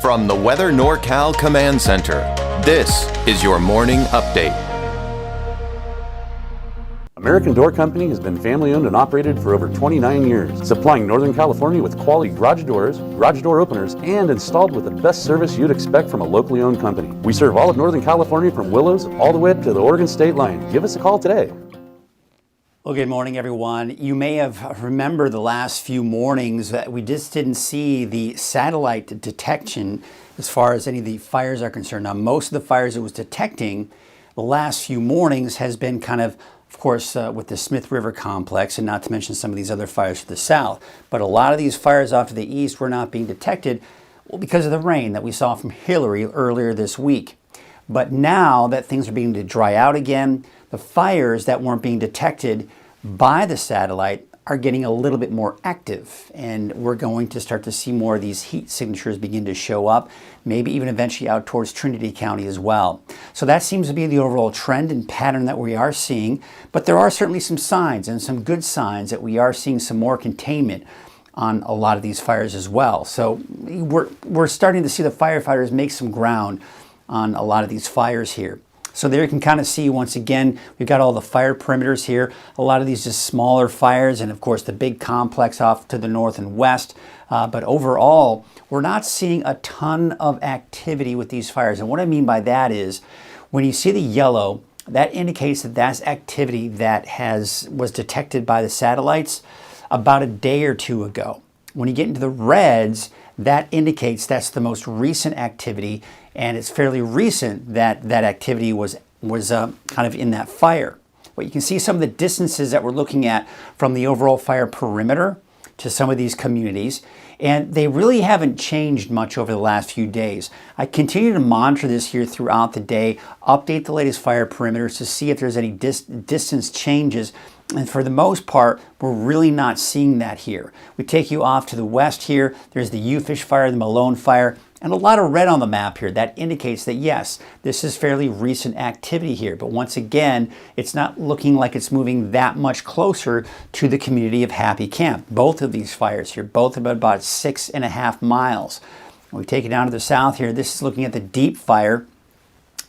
From the Weather NorCal Command Center, this is your morning update. American Door Company has been family-owned and operated for over 29 years, supplying Northern California with quality garage doors, garage door openers, and installed with the best service you'd expect from a locally owned company. We serve all of Northern California from Willows all the way to the Oregon state line. Give us a call today. Well, good morning, everyone. You may have remembered the last few mornings that we just didn't see the satellite detection as far as any of the fires are concerned. Now, most of the fires it was detecting the last few mornings has been kind of course, with the Smith River complex, and not to mention some of these other fires to the south. But a lot of these fires off to the east were not being detected because of the rain that we saw from Hillary earlier this week. But now that things are beginning to dry out again, the fires that weren't being detected by the satellite are getting a little bit more active, and we're going to start to see more of these heat signatures begin to show up, maybe even eventually out towards Trinity County as well. So that seems to be the overall trend and pattern that we are seeing, but there are certainly some signs and some good signs that we are seeing some more containment on a lot of these fires as well. So we're starting to see the firefighters make some ground on a lot of these fires here. So there you can kind of see, once again, we've got all the fire perimeters here. A lot of these just smaller fires, and of course the big complex off to the north and west. But overall, we're not seeing a ton of activity with these fires. And what I mean by that is, when you see the yellow, that indicates that that's activity that was detected by the satellites about a day or two ago. When you get into the reds, that indicates that's the most recent activity, and it's fairly recent that that activity was kind of in that fire. But you can see some of the distances that we're looking at from the overall fire perimeter to some of these communities, and they really haven't changed much over the last few days. I continue to monitor this here throughout the day, update the latest fire perimeters to see if there's any distance changes. And for the most part, we're really not seeing that here. We take you off to the west here. There's the U-Fish fire, the Malone fire, and a lot of red on the map here. That indicates that, yes, this is fairly recent activity here. But once again, it's not looking like it's moving that much closer to the community of Happy Camp. Both of these fires here, both about 6.5 miles. When we take it down to the south here, this is looking at the Deep fire.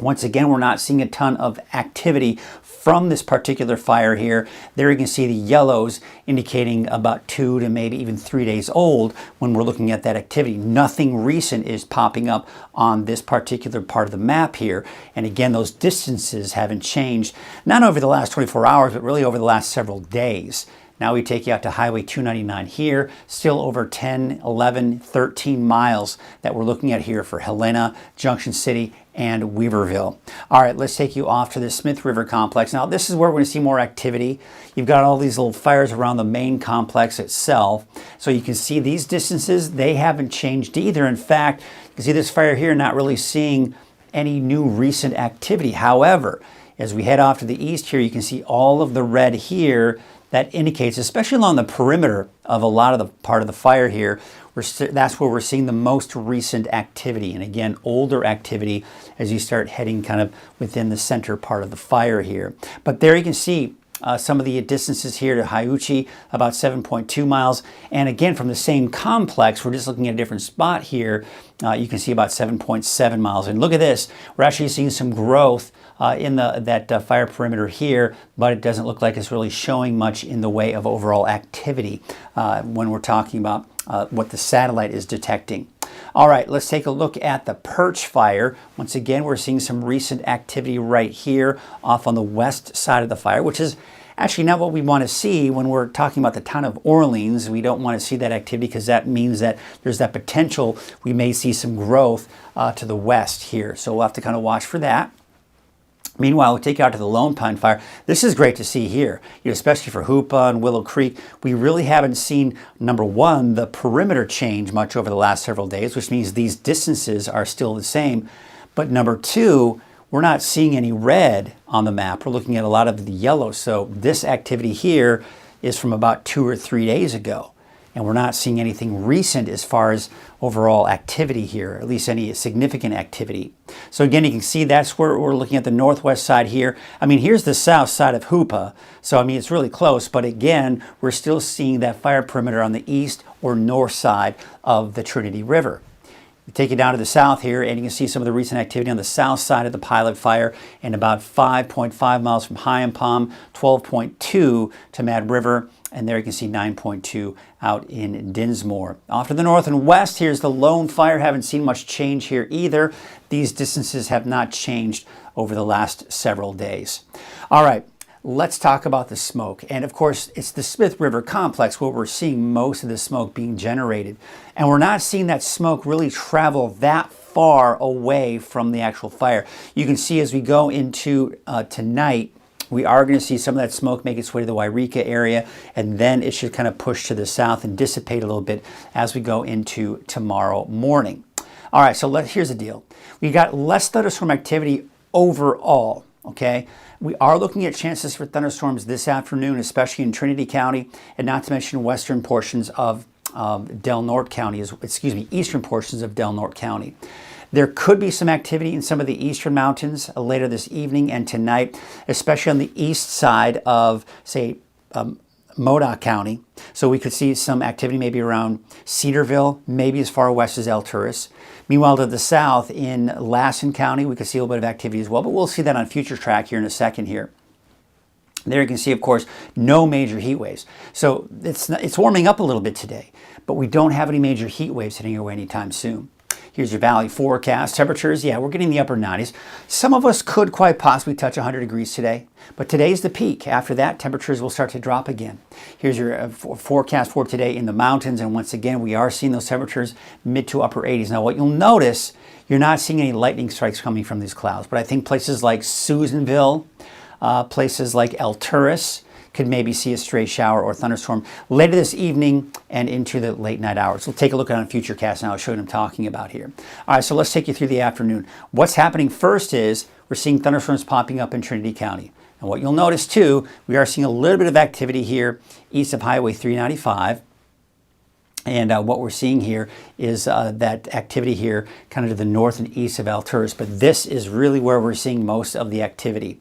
Once again, we're not seeing a ton of activity from this particular fire here. There you can see the yellows indicating about 2 to maybe even 3 days old when we're looking at that activity. Nothing recent is popping up on this particular part of the map here. And again, those distances haven't changed, not over the last 24 hours, but really over the last several days. Now we take you out to Highway 299 here, still over 10, 11, 13 miles that we're looking at here for Helena, Junction City, and Weaverville. All right, let's take you off to the Smith River complex. Now, this is where we're going to see more activity. You've got all these little fires around the main complex itself. So you can see these distances, they haven't changed either. In fact, you can see this fire here not really seeing any new recent activity. However, as we head off to the east here, you can see all of the red here. That indicates, especially along the perimeter of a lot of the part of the fire here, that's where we're seeing the most recent activity. And again, older activity as you start heading kind of within the center part of the fire here. But there you can see some of the distances here to Hiuchi, about 7.2 miles. And again, from the same complex, we're just looking at a different spot here. You can see about 7.7 miles. And look at this, we're actually seeing some growth in that fire perimeter here, but it doesn't look like it's really showing much in the way of overall activity when we're talking about what the satellite is detecting. All right, let's take a look at the Perch fire. Once again, we're seeing some recent activity right here off on the west side of the fire, which is actually not what we want to see when we're talking about the town of Orleans. We don't want to see that activity because that means that there's that potential we may see some growth to the west here. So we'll have to kind of watch for that. Meanwhile, we take you out to the Lone Pine fire. This is great to see here, especially for Hoopa and Willow Creek. We really haven't seen, number one, the perimeter change much over the last several days, which means these distances are still the same. But number two, we're not seeing any red on the map. We're looking at a lot of the yellow. So this activity here is from about 2 or 3 days ago. And we're not seeing anything recent as far as overall activity here, at least any significant activity. So again, you can see that's where we're looking at the northwest side here. I mean, here's the south side of Hoopa. So, I mean, it's really close. But again, we're still seeing that fire perimeter on the east or north side of the Trinity River. Take you down to the south here, and you can see some of the recent activity on the south side of the Pilot Fire, and about 5.5 miles from High and Palm, 12.2 to Mad River, and there you can see 9.2 out in Dinsmore. Off to the north and west, here's the Lone Fire. Haven't seen much change here either. These distances have not changed over the last several days. All right, let's talk about the smoke. And of course, it's the Smith River Complex where we're seeing most of the smoke being generated. And we're not seeing that smoke really travel that far away from the actual fire. You can see as we go into tonight, we are going to see some of that smoke make its way to the Wairika area, and then it should kind of push to the south and dissipate a little bit as we go into tomorrow morning. All right, so here's the deal. We got less thunderstorm activity overall, okay? We are looking at chances for thunderstorms this afternoon, especially in Trinity County, and not to mention western portions of Del Norte County, eastern portions of Del Norte County. There could be some activity in some of the eastern mountains later this evening and tonight, especially on the east side of, say, Modoc County. So we could see some activity maybe around Cedarville, maybe as far west as Alturas. Meanwhile, to the south in Lassen County, we could see a little bit of activity as well, but we'll see that on Future Track here in a second here. There you can see, of course, no major heat waves. So it's warming up a little bit today, but we don't have any major heat waves hitting our way anytime soon. Here's your valley forecast. Temperatures, yeah, we're getting the upper 90s. Some of us could quite possibly touch 100 degrees today, but today's the peak. After that, temperatures will start to drop again. Here's your forecast for today in the mountains, and once again, we are seeing those temperatures mid to upper 80s. Now, what you'll notice, you're not seeing any lightning strikes coming from these clouds, but I think places like Susanville, places like Alturas, could maybe see a stray shower or thunderstorm later this evening and into the late night hours. We'll take a look at it on Futurecast now. I'll show you what I'm talking about here. All right, so let's take you through the afternoon. What's happening first is we're seeing thunderstorms popping up in Trinity County. And what you'll notice too, we are seeing a little bit of activity here east of Highway 395. And what we're seeing here is that activity here kind of to the north and east of Alturas. But this is really where we're seeing most of the activity.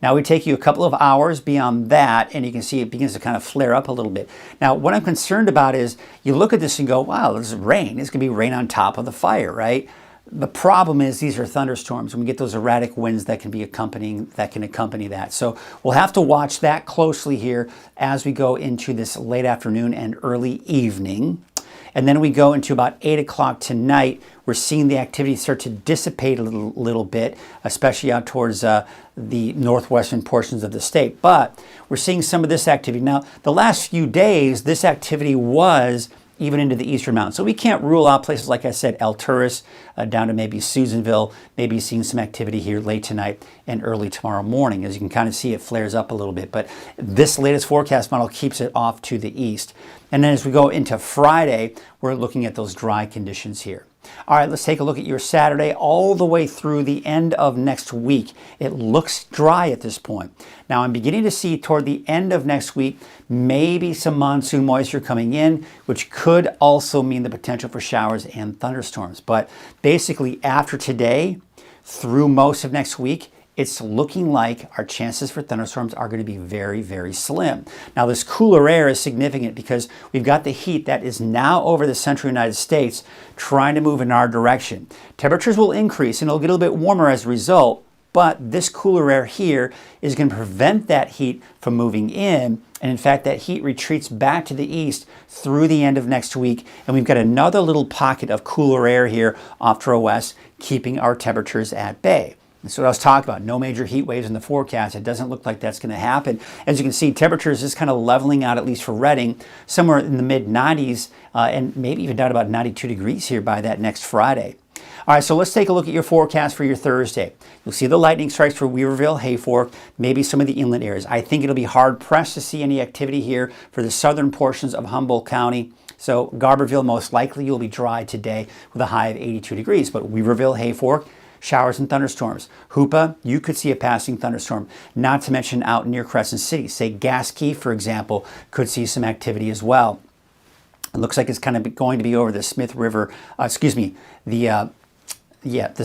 Now we take you a couple of hours beyond that, and you can see it begins to kind of flare up a little bit. Now, what I'm concerned about is you look at this and go, wow, this is rain. It's going to be rain on top of the fire, right? The problem is these are thunderstorms, and we get those erratic winds that can accompany that. So we'll have to watch that closely here as we go into this late afternoon and early evening. And then we go into about 8 o'clock tonight. We're seeing the activity start to dissipate a little bit, especially out towards the northwestern portions of the state. But we're seeing some of this activity. Now, the last few days, this activity was even into the eastern mountains. So we can't rule out places, like I said, Alturas, down to maybe Susanville, maybe seeing some activity here late tonight and early tomorrow morning. As you can kind of see, it flares up a little bit. But this latest forecast model keeps it off to the east. And then as we go into Friday, we're looking at those dry conditions here. All right, let's take a look at your Saturday all the way through the end of next week. It looks dry at this point. Now, I'm beginning to see toward the end of next week, maybe some monsoon moisture coming in, which could also mean the potential for showers and thunderstorms. But basically, after today, through most of next week, it's looking like our chances for thunderstorms are going to be very, very slim. Now, this cooler air is significant because we've got the heat that is now over the central United States trying to move in our direction. Temperatures will increase and it'll get a little bit warmer as a result, but this cooler air here is going to prevent that heat from moving in. And in fact, that heat retreats back to the east through the end of next week. And we've got another little pocket of cooler air here off to our west, keeping our temperatures at bay. That's what I was talking about. No major heat waves in the forecast. It doesn't look like that's going to happen. As you can see, temperatures is kind of leveling out, at least for Redding, somewhere in the mid-90s and maybe even down to about 92 degrees here by that next Friday. All right, so let's take a look at your forecast for your Thursday. You'll see the lightning strikes for Weaverville, Hayfork, maybe some of the inland areas. I think it'll be hard-pressed to see any activity here for the southern portions of Humboldt County. So Garberville, most likely you'll be dry today with a high of 82 degrees. But Weaverville, Hayfork, showers and thunderstorms. Hoopa, you could see a passing thunderstorm, not to mention out near Crescent City. Say Gasquet, for example, could see some activity as well. It looks like it's kind of going to be over the Smith River, the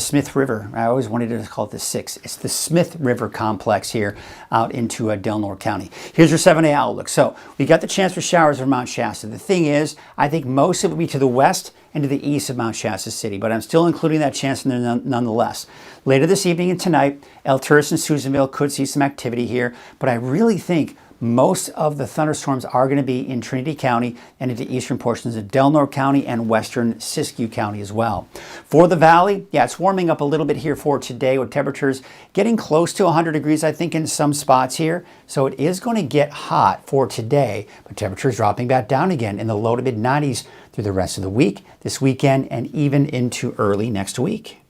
Smith River. I always wanted to call it the 6. It's the Smith River complex here out into Del Norte County. Here's your 7-day outlook. So we got the chance for showers over Mount Shasta. The thing is, I think most of it will be to the west and to the east of Mount Shasta City, but I'm still including that chance in there nonetheless. Later this evening and tonight, El Turris and Susanville could see some activity here, but I really think most of the thunderstorms are going to be in Trinity County and into eastern portions of Delnor County and western Siskiyou County as well. For the valley, yeah, it's warming up a little bit here for today with temperatures getting close to 100 degrees, I think, in some spots here. So it is going to get hot for today, but temperatures dropping back down again in the low to mid 90s through the rest of the week, this weekend, and even into early next week.